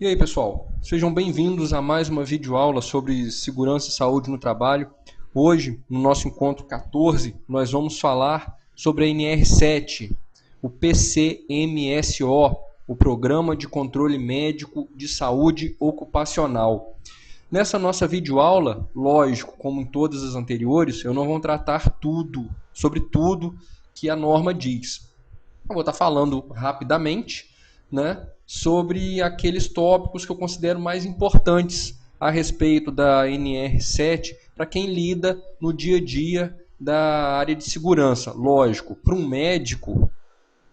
E aí, pessoal? Sejam bem-vindos a mais uma videoaula sobre segurança e saúde no trabalho. Hoje, no nosso encontro 14, nós vamos falar sobre a NR7, o PCMSO, o Programa de Controle Médico de Saúde Ocupacional. Nessa nossa videoaula, lógico, como em todas as anteriores, eu não vou tratar sobre tudo que a norma diz. Eu vou estar falando rapidamente, né, sobre aqueles tópicos que eu considero mais importantes a respeito da NR7 para quem lida no dia a dia da área de segurança. Lógico, para um médico,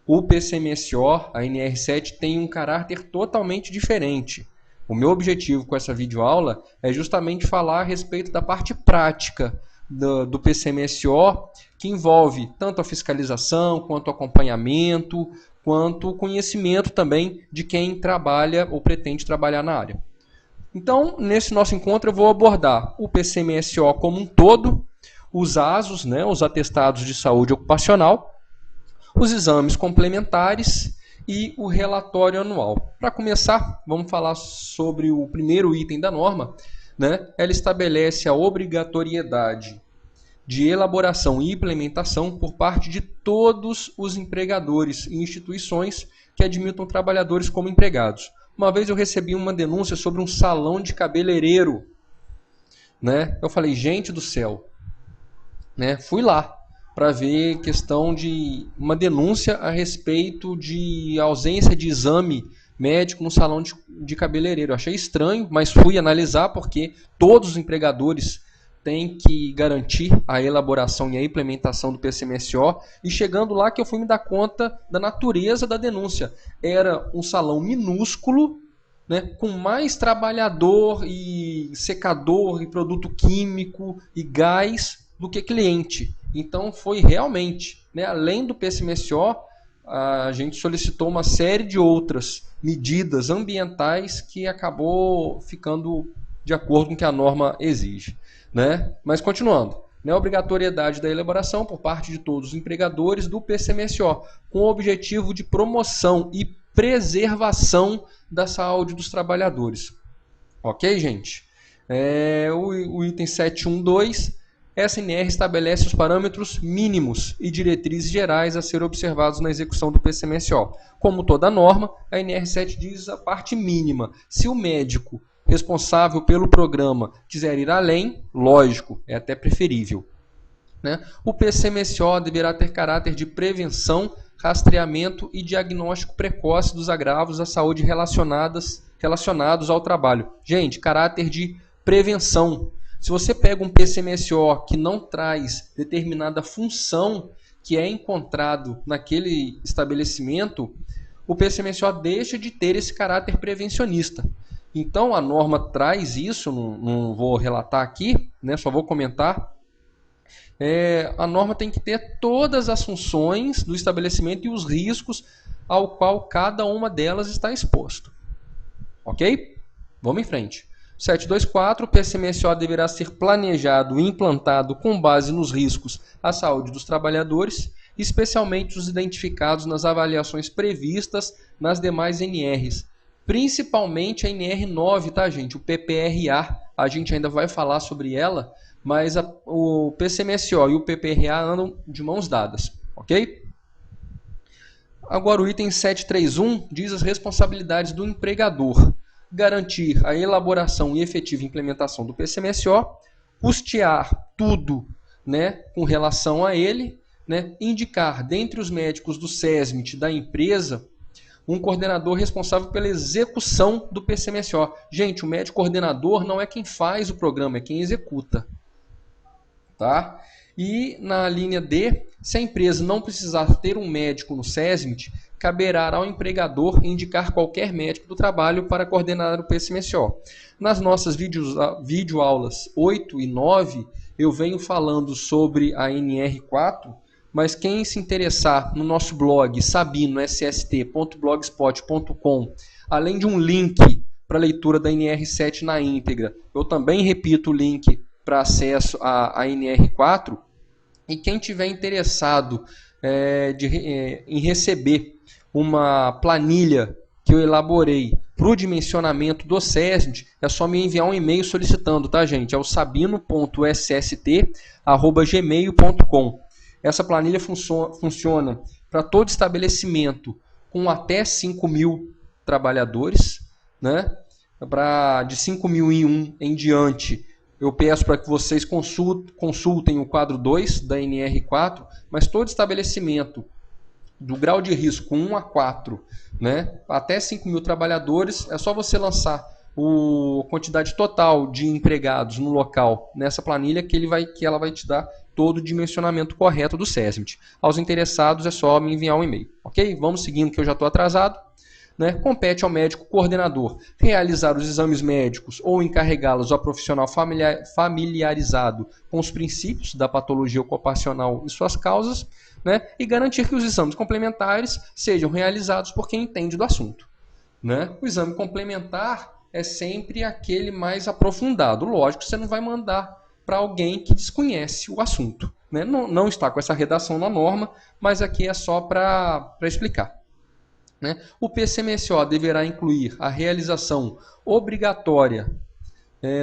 o PCMSO, a NR7, tem um caráter totalmente diferente. O meu objetivo com essa videoaula é justamente falar a respeito da parte prática do PCMSO, que envolve tanto a fiscalização, quanto o acompanhamento, quanto o conhecimento também de quem trabalha ou pretende trabalhar na área. Então, nesse nosso encontro, eu vou abordar o PCMSO como um todo, os ASOs, né, os atestados de saúde ocupacional, os exames complementares e o relatório anual. Para começar, vamos falar sobre o primeiro item da norma, né? Ela estabelece a obrigatoriedade de elaboração e implementação por parte de todos os empregadores e instituições que admitam trabalhadores como empregados. Uma vez eu recebi uma denúncia sobre um salão de cabeleireiro, né? Eu falei, gente do céu, né? Fui lá para ver questão de uma denúncia a respeito de ausência de exame médico no salão de cabeleireiro. Eu achei estranho, mas fui analisar porque todos os empregadores têm que garantir a elaboração e a implementação do PCMSO, e chegando lá que eu fui me dar conta da natureza da denúncia. Era um salão minúsculo, né, com mais trabalhador e secador e produto químico e gás do que cliente. Então foi realmente, né, além do PCMSO, a gente solicitou uma série de outras medidas ambientais que acabou ficando de acordo com o que a norma exige, né? Mas continuando, né, a obrigatoriedade da elaboração por parte de todos os empregadores do PCMSO, com o objetivo de promoção e preservação da saúde dos trabalhadores. Ok, gente? O item 712, essa NR estabelece os parâmetros mínimos e diretrizes gerais a serem observados na execução do PCMSO. Como toda norma, a NR7 diz a parte mínima. Se o médico responsável pelo programa quiser ir além, lógico, é até preferível, né? O PCMSO deverá ter caráter de prevenção, rastreamento e diagnóstico precoce dos agravos à saúde relacionados ao trabalho. Gente, caráter de prevenção. Se você pega um PCMSO que não traz determinada função que é encontrado naquele estabelecimento, o PCMSO deixa de ter esse caráter prevencionista. Então a norma traz isso, não vou relatar aqui, né, só vou comentar. A norma tem que ter todas as funções do estabelecimento e os riscos ao qual cada uma delas está exposto. Ok? Vamos em frente. 724, o PCMSO deverá ser planejado e implantado com base nos riscos à saúde dos trabalhadores, especialmente os identificados nas avaliações previstas nas demais NRs, principalmente a NR9, tá, gente? O PPRA, a gente ainda vai falar sobre ela, mas o PCMSO e o PPRA andam de mãos dadas, ok? Agora o item 731 diz as responsabilidades do empregador: garantir a elaboração e efetiva implementação do PCMSO, custear tudo, né, com relação a ele, né, indicar dentre os médicos do SESMIT da empresa um coordenador responsável pela execução do PCMSO. Gente, o médico coordenador não é quem faz o programa, é quem executa. Tá? E na linha D, se a empresa não precisar ter um médico no SESMIT, caberá ao empregador indicar qualquer médico do trabalho para coordenar o PCMSO. Nas nossas videoaulas 8 e 9, eu venho falando sobre a NR4, mas quem se interessar no nosso blog sabino.sst.blogspot.com, além de um link para leitura da NR7 na íntegra, eu também repito o link para acesso à NR4, e quem tiver interessado em receber uma planilha que eu elaborei para o dimensionamento do SESMIT, é só me enviar um e-mail solicitando, tá, gente? É o sabino.sst@gmail.com. Essa planilha funciona para todo estabelecimento com até 5.000 trabalhadores, né? De 5.001 em diante, eu peço para que vocês consultem o quadro 2 da NR4, mas todo estabelecimento do grau de risco 1 a 4, né, até 5.000 trabalhadores, é só você lançar a quantidade total de empregados no local nessa planilha que ela vai te dar todo o dimensionamento correto do SESMIT. Aos interessados é só me enviar um e-mail, ok? Vamos seguindo que eu já estou atrasado. Né? Compete ao médico coordenador realizar os exames médicos ou encarregá-los ao profissional familiarizado com os princípios da patologia ocupacional e suas causas, né? E garantir que os exames complementares sejam realizados por quem entende do assunto. Né? O exame complementar é sempre aquele mais aprofundado. Lógico que você não vai mandar para alguém que desconhece o assunto. Né? Não está com essa redação na norma, mas aqui é só para explicar. Né? O PCMSO deverá incluir a realização obrigatória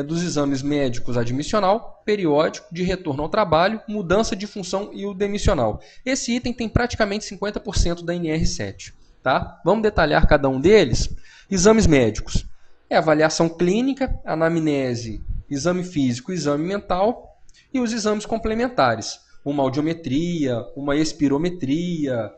dos exames médicos admissional, periódico, de retorno ao trabalho, mudança de função e o demissional. Esse item tem praticamente 50% da NR7. Tá? Vamos detalhar cada um deles. Exames médicos. Avaliação clínica, anamnese, exame físico, exame mental e os exames complementares. Uma audiometria, uma espirometria,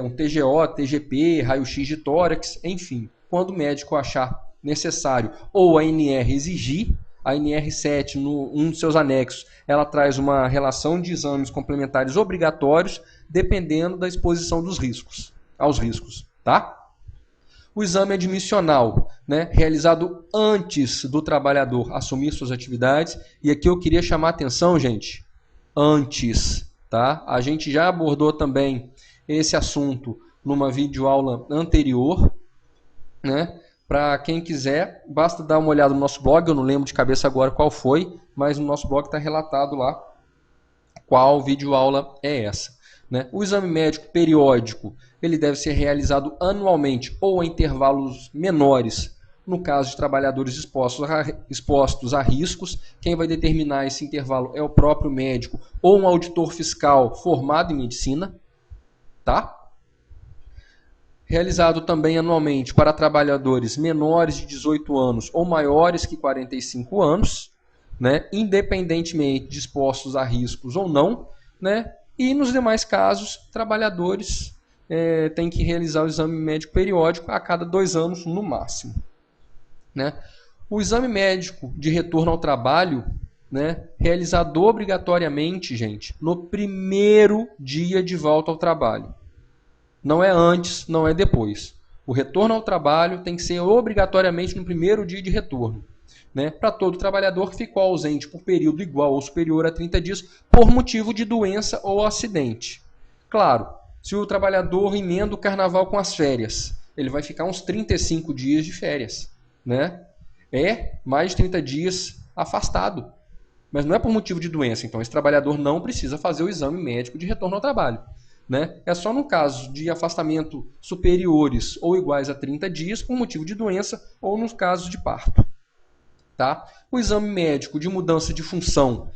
um TGO, TGP, raio-x de tórax, enfim. Quando o médico achar necessário ou a NR exigir, a NR7, um dos seus anexos, ela traz uma relação de exames complementares obrigatórios, dependendo da exposição aos riscos. Tá? O exame admissional, né, realizado antes do trabalhador assumir suas atividades, e aqui eu queria chamar a atenção, gente, antes. Tá? A gente já abordou também esse assunto numa videoaula anterior, né? Para quem quiser, basta dar uma olhada no nosso blog, eu não lembro de cabeça agora qual foi, mas no nosso blog está relatado lá qual videoaula é essa. Né? O exame médico periódico, ele deve ser realizado anualmente ou a intervalos menores, no caso de trabalhadores expostos a riscos. Quem vai determinar esse intervalo é o próprio médico ou um auditor fiscal formado em medicina. Tá? Realizado também anualmente para trabalhadores menores de 18 anos ou maiores que 45 anos, né? Independentemente de expostos a riscos ou não, né? E nos demais casos, trabalhadores têm que realizar o exame médico periódico a cada 2 anos no máximo. Né? O exame médico de retorno ao trabalho, né, realizado obrigatoriamente, gente, no primeiro dia de volta ao trabalho. Não é antes, não é depois. O retorno ao trabalho tem que ser obrigatoriamente no primeiro dia de retorno. Né, para todo trabalhador que ficou ausente por período igual ou superior a 30 dias por motivo de doença ou acidente. Claro, se o trabalhador emenda o carnaval com as férias, ele vai ficar uns 35 dias de férias. Né? É mais de 30 dias afastado. Mas não é por motivo de doença, então esse trabalhador não precisa fazer o exame médico de retorno ao trabalho. Né? É só no caso de afastamento superiores ou iguais a 30 dias por motivo de doença ou nos casos de parto. Tá? O exame médico de mudança de função.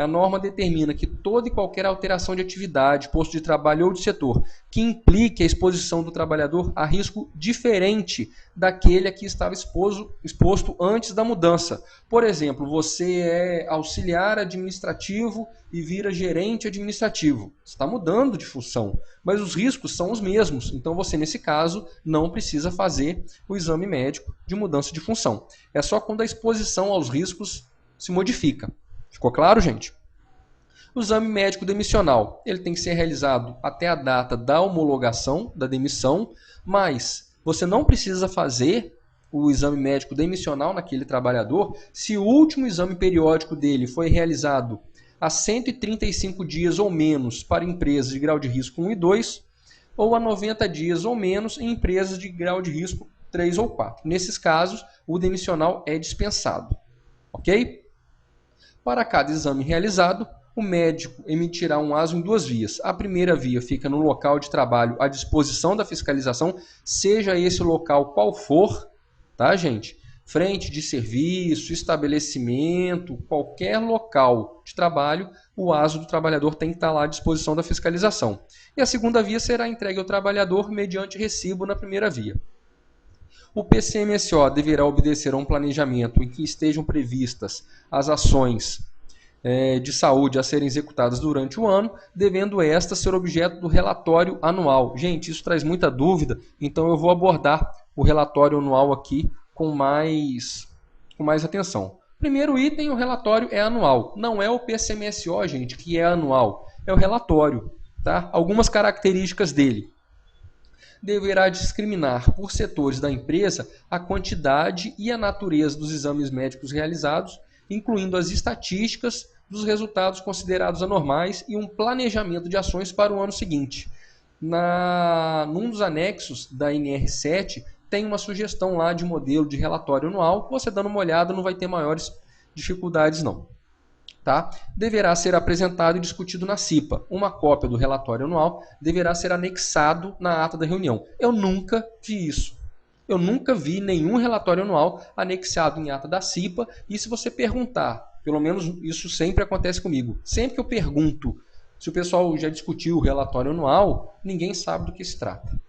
A norma determina que toda e qualquer alteração de atividade, posto de trabalho ou de setor que implique a exposição do trabalhador a risco diferente daquele a que estava exposto antes da mudança. Por exemplo, você é auxiliar administrativo e vira gerente administrativo. Você está mudando de função, mas os riscos são os mesmos. Então você, nesse caso, não precisa fazer o exame médico de mudança de função. É só quando a exposição aos riscos se modifica. Ficou claro, gente? O exame médico demissional, ele tem que ser realizado até a data da homologação da demissão, mas você não precisa fazer o exame médico demissional naquele trabalhador se o último exame periódico dele foi realizado há 135 dias ou menos para empresas de grau de risco 1 e 2, ou a 90 dias ou menos em empresas de grau de risco 3 ou 4. Nesses casos, o demissional é dispensado. Ok? Para cada exame realizado, o médico emitirá um ASO em duas vias. A primeira via fica no local de trabalho à disposição da fiscalização, seja esse local qual for, tá, gente? Frente de serviço, estabelecimento, qualquer local de trabalho, o ASO do trabalhador tem que estar lá à disposição da fiscalização. E a segunda via será entregue ao trabalhador mediante recibo na primeira via. O PCMSO deverá obedecer a um planejamento em que estejam previstas as ações de saúde a serem executadas durante o ano, devendo estas ser objeto do relatório anual. Gente, isso traz muita dúvida, então eu vou abordar o relatório anual aqui com mais atenção. Primeiro item, o relatório é anual. Não é o PCMSO, gente, que é anual. É o relatório. Tá? Algumas características dele. Deverá discriminar por setores da empresa a quantidade e a natureza dos exames médicos realizados, incluindo as estatísticas dos resultados considerados anormais e um planejamento de ações para o ano seguinte. Num dos anexos da NR7, tem uma sugestão lá de modelo de relatório anual. Você dando uma olhada não vai ter maiores dificuldades não. Tá? Deverá ser apresentado e discutido na CIPA. Uma cópia do relatório anual deverá ser anexado na ata da reunião. Eu nunca vi isso. Eu nunca vi nenhum relatório anual anexado em ata da CIPA. E se você perguntar, pelo menos isso sempre acontece comigo, sempre que eu pergunto se o pessoal já discutiu o relatório anual, ninguém sabe do que se trata.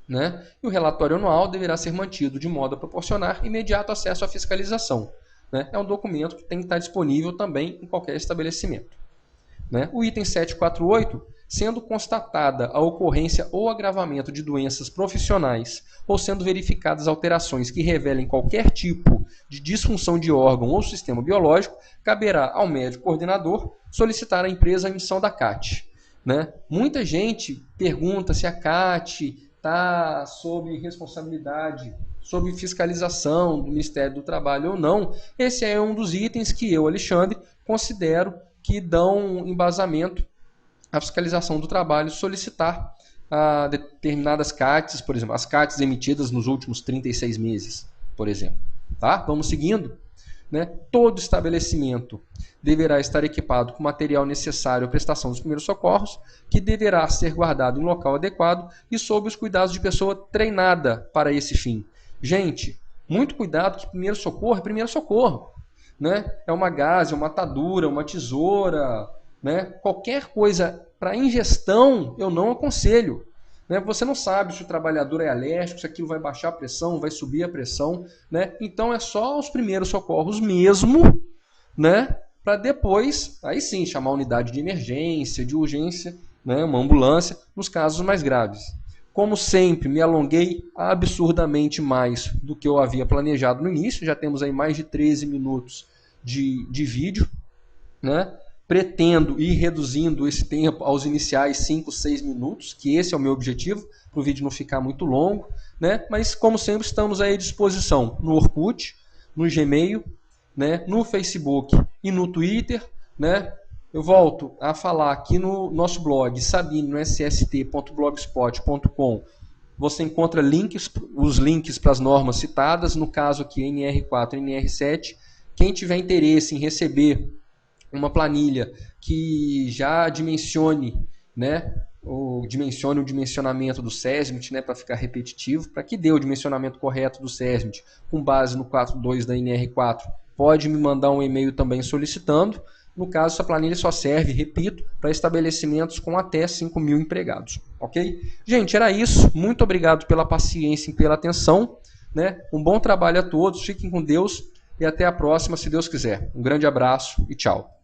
Né? E o relatório anual deverá ser mantido de modo a proporcionar imediato acesso à fiscalização. Né? É um documento que tem que estar disponível também em qualquer estabelecimento. Né? O item 748, sendo constatada a ocorrência ou agravamento de doenças profissionais ou sendo verificadas alterações que revelem qualquer tipo de disfunção de órgão ou sistema biológico, caberá ao médico coordenador solicitar à empresa a emissão da CAT. Né? Muita gente pergunta se a CAT está sob responsabilidade, sob fiscalização do Ministério do Trabalho ou não. Esse é um dos itens que eu, Alexandre, considero que dão embasamento à fiscalização do trabalho, solicitar determinadas CATs, por exemplo, as CATs emitidas nos últimos 36 meses, por exemplo. Tá? Vamos seguindo? Né? Todo estabelecimento deverá estar equipado com material necessário à prestação dos primeiros socorros, que deverá ser guardado em local adequado e sob os cuidados de pessoa treinada para esse fim. Gente, muito cuidado que primeiro socorro é primeiro socorro. Né? É uma gaze, uma atadura, uma tesoura, né? Qualquer coisa para ingestão eu não aconselho. Né? Você não sabe se o trabalhador é alérgico, se aquilo vai baixar a pressão, vai subir a pressão. Né? Então é só os primeiros socorros mesmo, né? Para depois, aí sim, chamar a unidade de emergência, de urgência, né? Uma ambulância, nos casos mais graves. Como sempre, me alonguei absurdamente mais do que eu havia planejado no início. Já temos aí mais de 13 minutos de vídeo. Né? Pretendo ir reduzindo esse tempo aos iniciais 5, 6 minutos, que esse é o meu objetivo, para o vídeo não ficar muito longo. Né? Mas, como sempre, estamos aí à disposição no Orkut, no Gmail, né? No Facebook e no Twitter. Né? Eu volto a falar aqui no nosso blog, sabino.sst.blogspot.com. Você encontra os links para as normas citadas, no caso aqui NR4 e NR7. Quem tiver interesse em receber uma planilha que já dimensione, né, o dimensionamento do SESMIT, né, para ficar repetitivo, para que dê o dimensionamento correto do SESMIT com base no 4.2 da NR4, pode me mandar um e-mail também solicitando. No caso, essa planilha só serve, repito, para estabelecimentos com até 5.000 empregados. Ok? Gente, era isso. Muito obrigado pela paciência e pela atenção. Né? Um bom trabalho a todos. Fiquem com Deus e até a próxima, se Deus quiser. Um grande abraço e tchau.